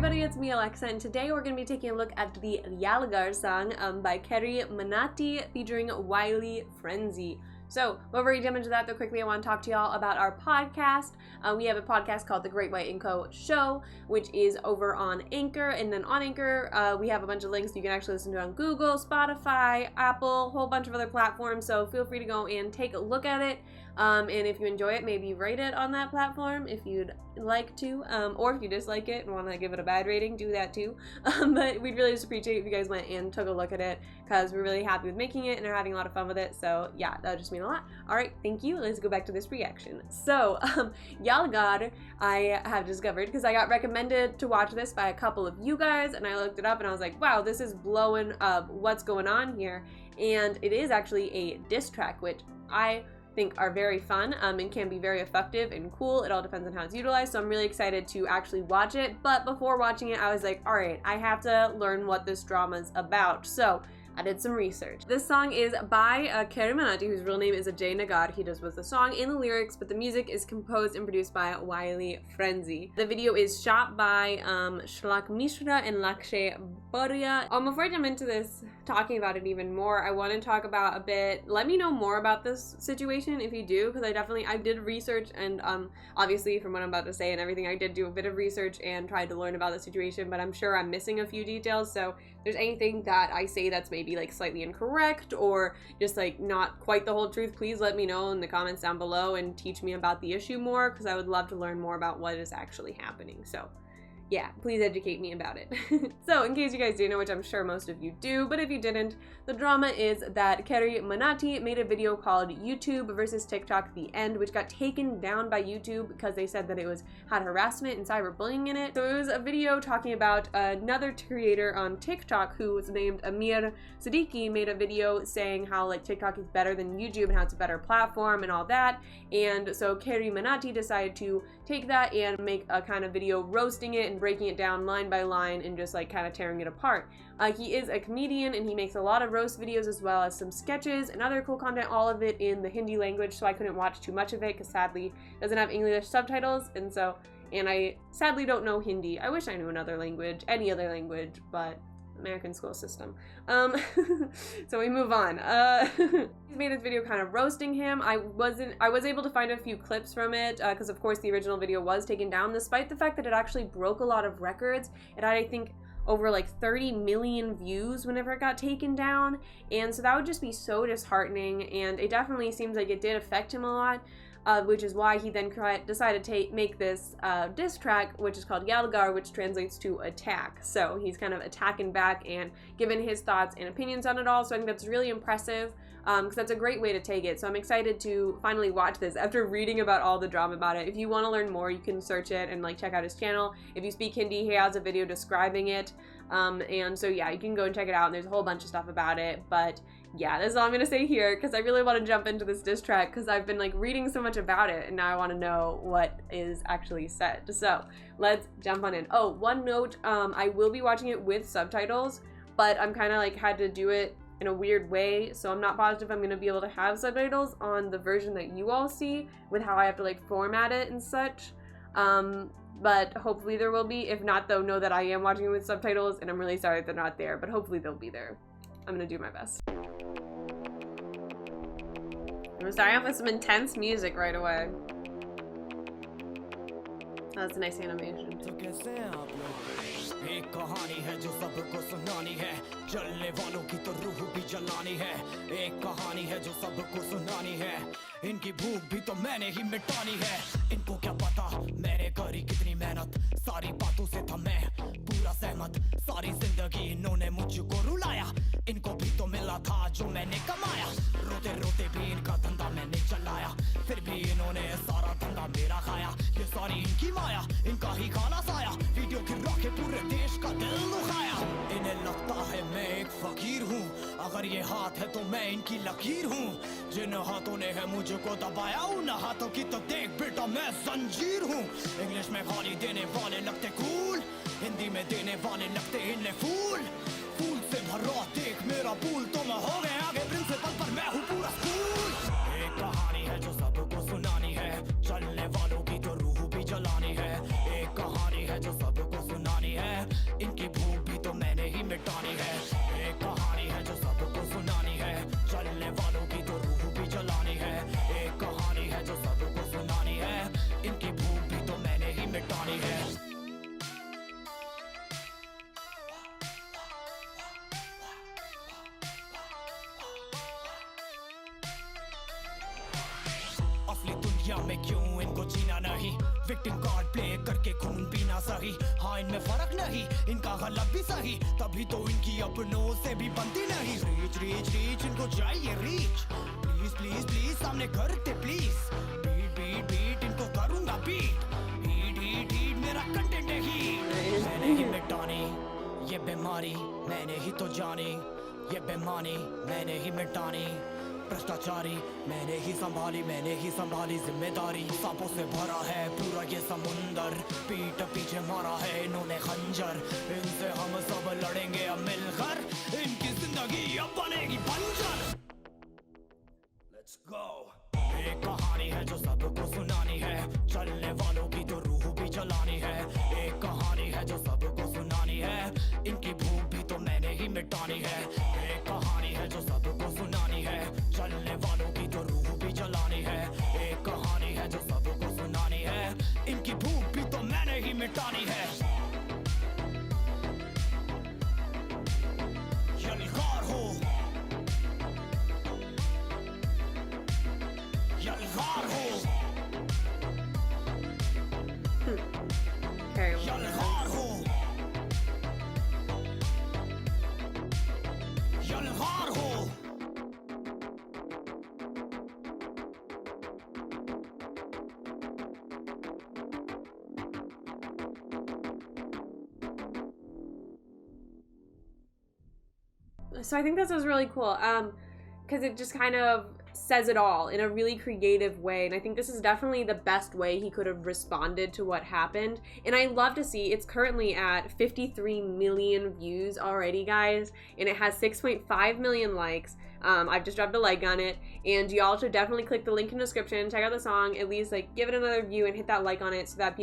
everybody, it's me Alexa, and today we're going to be taking a look at the YALGAAR song by CARRYMINATI featuring Wily Frenzy. So, before we jump into that, though, quickly I want to talk to y'all about our podcast. We have a podcast called The Great White and Co. Show, which is over on Anchor, and then on Anchor, we have a bunch of links you can actually listen to on Google, Spotify, Apple, a whole bunch of other platforms, so feel free to go and take a look at it. And if you enjoy it, maybe rate it on that platform if you'd like to, or if you dislike it and want to give it a bad rating, do that too. But we'd really just appreciate if you guys went and took a look at it, because we're really happy with making it and are having a lot of fun with it. So yeah, that would just mean a lot. Alright, thank you. Let's go back to this reaction. So, YALGAAR, I have discovered, because I got recommended to watch this by a couple of you guys, and I looked it up and I was like, wow, this is blowing up. What's going on here? And it is actually a diss track, which I think are very fun and can be very effective and cool. It all depends on how it's utilized, so I'm really excited to actually watch it. But before watching it, I was like, all right, I have to learn what this drama's about. So I did some research. This song is by CARRYMINATI, whose real name is Ajay Nagar. He does both the song and the lyrics, but the music is composed and produced by Wily Frenzy. The video is shot by Shlak Mishra and Lakshay Boria. Before I jump into this, talking about it even more, I want to talk about a bit, let me know more about this situation if you do, because I did research, and obviously from what I'm about to say and everything, I did do a bit of research and tried to learn about the situation, but I'm sure I'm missing a few details. So if there's anything that I say that's maybe like slightly incorrect or just like not quite the whole truth, please let me know in the comments down below and teach me about the issue more, because I would love to learn more about what is actually happening. So yeah, please educate me about it. So in case you guys do know, which I'm sure most of you do, but if you didn't, the drama is that CARRYMINATI made a video called YouTube versus TikTok The End, which got taken down by YouTube because they said that it had harassment and cyberbullying in it. So it was a video talking about another creator on TikTok who was named Amir Siddiqui, made a video saying how like TikTok is better than YouTube and how it's a better platform and all that. And so CARRYMINATI decided to take that and make a kind of video roasting it and breaking it down line by line and just like kind of tearing it apart. He is a comedian and he makes a lot of roast videos as well as some sketches and other cool content, all of it in the Hindi language, so I couldn't watch too much of it because sadly it doesn't have English subtitles, and I sadly don't know Hindi. I wish I knew another language, any other language, but American school system. So we move on. He's made this video kind of roasting him. I was able to find a few clips from it because of course the original video was taken down, despite the fact that it actually broke a lot of records. It had, I think, over like 30 million views whenever it got taken down, and so that would just be so disheartening, and it definitely seems like it did affect him a lot. Which is why he then decided to make this diss track, which is called YALGAAR, which translates to attack. So he's kind of attacking back and giving his thoughts and opinions on it all. So I think that's really impressive, because that's a great way to take it. So I'm excited to finally watch this after reading about all the drama about it. If you want to learn more, you can search it and like check out his channel. If you speak Hindi, he has a video describing it. And so yeah, you can go and check it out, and there's a whole bunch of stuff about it. But yeah, that's all I'm gonna say here, because I really want to jump into this diss track because I've been like reading so much about it and now I want to know what is actually said. So let's jump on in. Oh, one note, I will be watching it with subtitles, but I'm kind of like had to do it in a weird way, so I'm not positive I'm gonna be able to have subtitles on the version that you all see with how I have to like format it and such. But hopefully there will be. If not, though, know that I am watching it with subtitles, and I'm really sorry if they're not there, but hopefully they'll be there. I'm gonna do my best. I'm starting off with some intense music right away. That's a nice animation. एक कहानी है जो सबको सुनानी है, जलने वालों की तो रूह भी जलानी है। एक कहानी है जो सबको सुनानी है, इनकी भूख भी तो मैंने ही मिटानी है। इनको क्या पता मैंने करी कितनी मेहनत, सारी बातों से था मैं पूरा सहमत। सारी जिंदगी इन्होंने मुझको रुलाया, इनको भी तो मिला था जो मैंने कमाया। रोते रोते भी इनका धंधा मैंने चलाया, फिर भी इन्होंने सारा धंधा मेरा खाया। ये सारी इनकी माया, इनका ही खाना साया, वीडियो गिरा के पूरे देश का दिल दुखाया। इन्हें लगता है मैं एक फकीर हूँ, अगर ये हाथ है तो मैं इनकी लकीर हूँ। जिन हाथों ने है मुझको दबाया, उन हाथों की तो देख बेटा मैं जंजीर हूँ। इंग्लिश में गाली देने वाले लगते कूल, हिंदी में देने वाले लगते इन्हें फूल। फूल से भरा देख मेरा पूल, तो मैं हो गया आगे प्रिंसिपल पर मैं हूँ पूरा स्कूल। एक कहानी है जो सबको सुनानी है, चलने वालों की तो रूह भी जलानी है। एक कहानी है जो सबको सुनानी है, में क्यों इनको जीना नहीं विक्टिम कार्ड प्ले करके खून पीना सही हाँ इनमें फर्क नहीं इनका गलत भी सही तभी तो इनकी अपनों से भी बनती नहीं रीच रीच रीच इनको चाहिए रीच प्लीज प्लीज प्लीज सामने करते प्लीज बीट बीट बीट इनको करूंगा बीट हीट हीट हीट मेरा कंटेंट है हीट मैंने ही मिटानी ये बीमारी मैंने ही तो जानी ये बेमानी मैंने ही मिटानी भ्रष्टाचारी मैंने ही संभाली जिम्मेदारी सांपों से भरा है पूरा ये समुंदर पीठ पीछे मारा है इन्होंने खंजर इनसे हम सब लड़ेंगे अब मिलकर इनकी जिंदगी अब बनेगी बंजर लेट्स गो एक कहानी है जो सबको सुनानी है चलने वालों की तो रूह भी जलानी है एक कहानी है जो सबको सुनानी है इनकी भूख भी तो मैंने ही मिटानी है एक कहानी है जो सबको सुनानी है चलने वालों की तो रूह भी जलानी है एक कहानी है जो सबको सुनानी है इनकी भूख भी तो मैंने ही मिटानी है यलगार हो यलगार हो यलगार हो यलगार हो So I think this was really cool, because it just kind of says it all in a really creative way, and I think this is definitely the best way he could have responded to what happened. And I love to see it's currently at 53 million views already, guys, and it has 6.5 million likes. I've just dropped a like on it, and y'all should definitely click the link in the description, check out the song, at least like give it another view and hit that like on it so that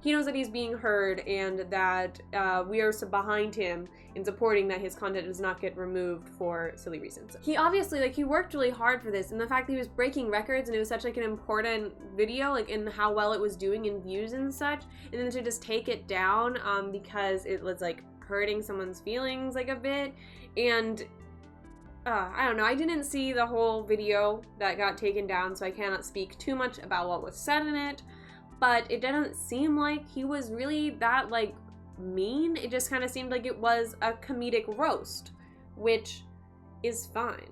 he knows that he's being heard and that we are behind him in supporting that his content does not get removed for silly reasons. He obviously, like, he worked really hard for this, and the fact that he was breaking records and it was such like an important video, like in how well it was doing in views and such, and then to just take it down because it was like hurting someone's feelings like a bit. And I don't know, I didn't see the whole video that got taken down, so I cannot speak too much about what was said in it, but it didn't seem like he was really that like mean. It just kind of seemed like it was a comedic roast, which is fine.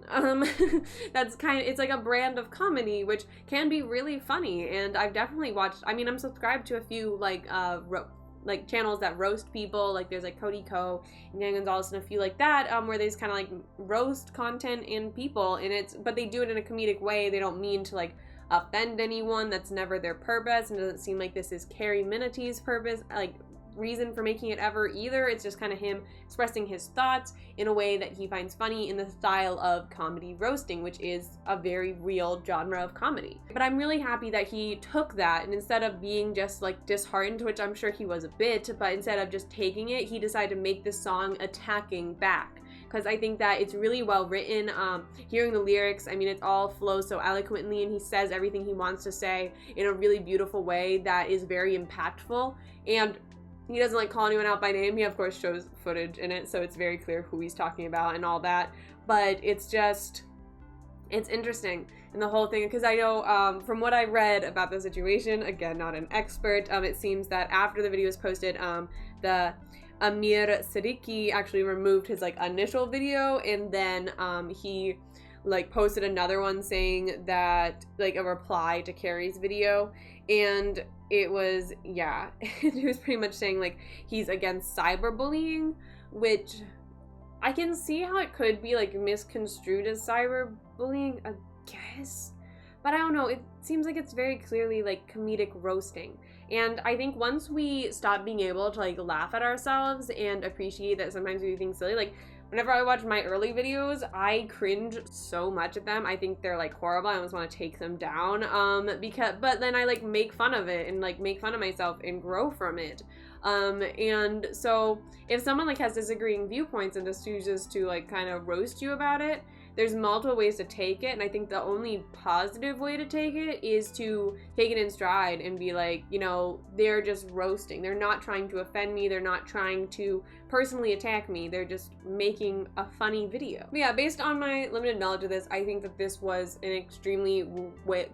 That's it's like a brand of comedy which can be really funny, and I've definitely watched, I mean, I'm subscribed to a few like channels that roast people, like there's like Cody Co and Dan Gonzalez and a few like that, where they just kind of like roast content and people, and but they do it in a comedic way. They don't mean to like offend anyone. That's never their purpose, and it doesn't seem like this is CARRYMINATI's purpose, like reason for making it ever either. It's just kind of him expressing his thoughts in a way that he finds funny in the style of comedy roasting, which is a very real genre of comedy. But I'm really happy that he took that, and instead of being just like disheartened, which I'm sure he was a bit, but instead of just taking it, he decided to make this song attacking back. Because I think that it's really well written. Hearing the lyrics, I mean, it all flows so eloquently, and he says everything he wants to say in a really beautiful way that is very impactful. And he doesn't like call anyone out by name. He of course shows footage in it, so it's very clear who he's talking about and all that. But it's just, it's interesting. And the whole thing, because I know from what I read about the situation, again, not an expert, it seems that after the video was posted, the Amir Siddiqui actually removed his like initial video, and then he like posted another one saying that, like a reply to Carrie's video, and it was, yeah, he was pretty much saying like he's against cyberbullying, which I can see how it could be like misconstrued as cyberbullying, I guess, but I don't know, it seems like it's very clearly like comedic roasting. And I think once we stop being able to like laugh at ourselves and appreciate that sometimes we do things silly, like whenever I watch my early videos, I cringe so much at them. I think they're like horrible. I almost want to take them down. But then I like make fun of it and like make fun of myself and grow from it. And so if someone like has disagreeing viewpoints and just chooses to like kind of roast you about it, there's multiple ways to take it, and I think the only positive way to take it is to take it in stride and be like, you know, they're just roasting. They're not trying to offend me. They're not trying to personally attack me. They're just making a funny video. But yeah, based on my limited knowledge of this, I think that this was an extremely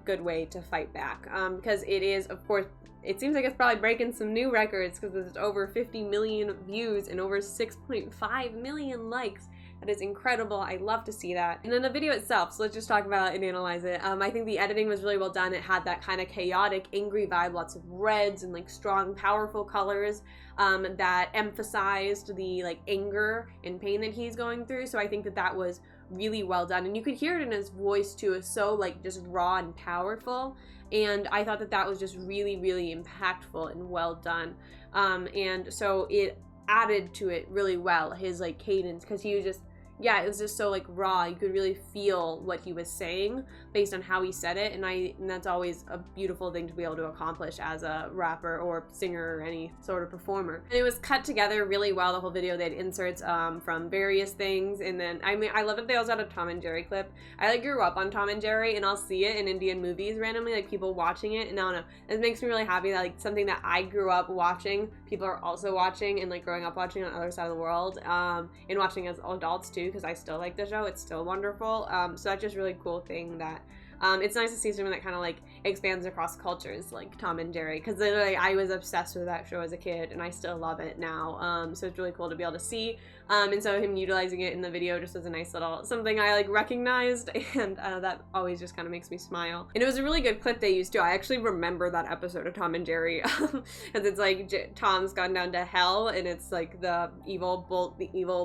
good way to fight back, because it is, of course, it seems like it's probably breaking some new records because it's over 50 million views and over 6.5 million likes. That is incredible. I love to see that. And then the video itself, so let's just talk about it and analyze it. I think the editing was really well done. It had that kind of chaotic, angry vibe, lots of reds and like strong, powerful colors that emphasized the like anger and pain that he's going through. So I think that that was really well done. And you could hear it in his voice too. It's so like just raw and powerful. And I thought that that was just really, really impactful and well done. And so it added to it really well, his like cadence, because he was just, yeah, it was just so like raw. You could really feel what he was saying based on how he said it, and that's always a beautiful thing to be able to accomplish as a rapper or singer or any sort of performer. And it was cut together really well, the whole video. They had inserts from various things, and then I mean, I love that they also had a Tom and Jerry clip. I like grew up on Tom and Jerry, and I'll see it in Indian movies randomly, like people watching it, and I don't know, it makes me really happy that like something that I grew up watching, people are also watching and like growing up watching on the other side of the world, and watching as adults too, because I still like the show. It's still wonderful. So that's just a really cool thing that it's nice to see something that kind of like expands across cultures, like Tom and Jerry, because literally I was obsessed with that show as a kid and I still love it now. So it's really cool to be able to see. And so him utilizing it in the video just was a nice little something I like recognized, and that always just kind of makes me smile. And it was a really good clip they used too. I actually remember that episode of Tom and Jerry, because it's like Tom's gone down to hell, and it's like the evil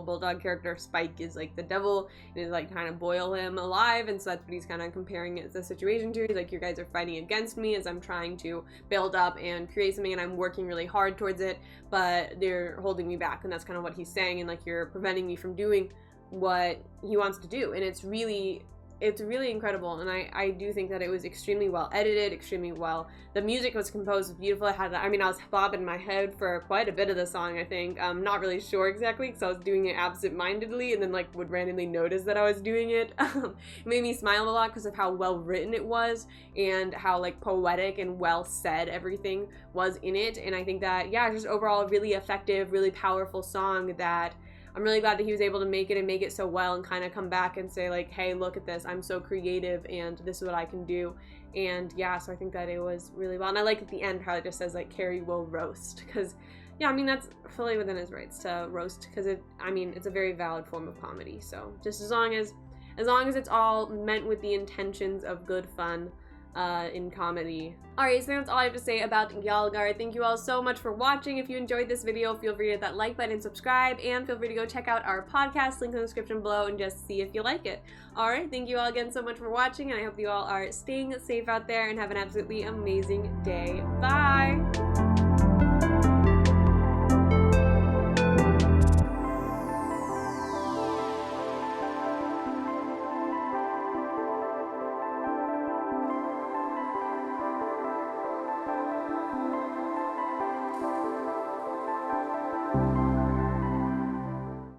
bulldog character Spike is like the devil, and is like trying to boil him alive, and so that's what he's kind of comparing it, the situation to. He's like, you guys are fighting against me as I'm trying to build up and create something, and I'm working really hard towards it, but they're holding me back. And that's kind of what he's saying, and like, you're preventing me from doing what he wants to do. And it's really incredible, and I do think that it was extremely well edited, extremely well. The music was composed beautiful. I was bobbing my head for quite a bit of the song, I think. I'm not really sure exactly, because I was doing it absent-mindedly and then like would randomly notice that I was doing it. It made me smile a lot because of how well written it was and how like poetic and well said everything was in it. And I think that, yeah, just overall a really effective, really powerful song that I'm really glad that he was able to make it and make it so well, and kind of come back and say like, hey, look at this, I'm so creative and this is what I can do. And yeah, so I think that it was really well. And I like at the end how it just says like, Carrie will roast, because yeah, I mean, that's fully within his rights to roast, because it's a very valid form of comedy. So just as long as it's all meant with the intentions of good fun in comedy. Alright, so that's all I have to say about YALGAAR. Thank you all so much for watching. If you enjoyed this video, feel free to hit that like button and subscribe, and feel free to go check out our podcast, link in the description below, and just see if you like it. Alright, thank you all again so much for watching, and I hope you all are staying safe out there and have an absolutely amazing day. Bye!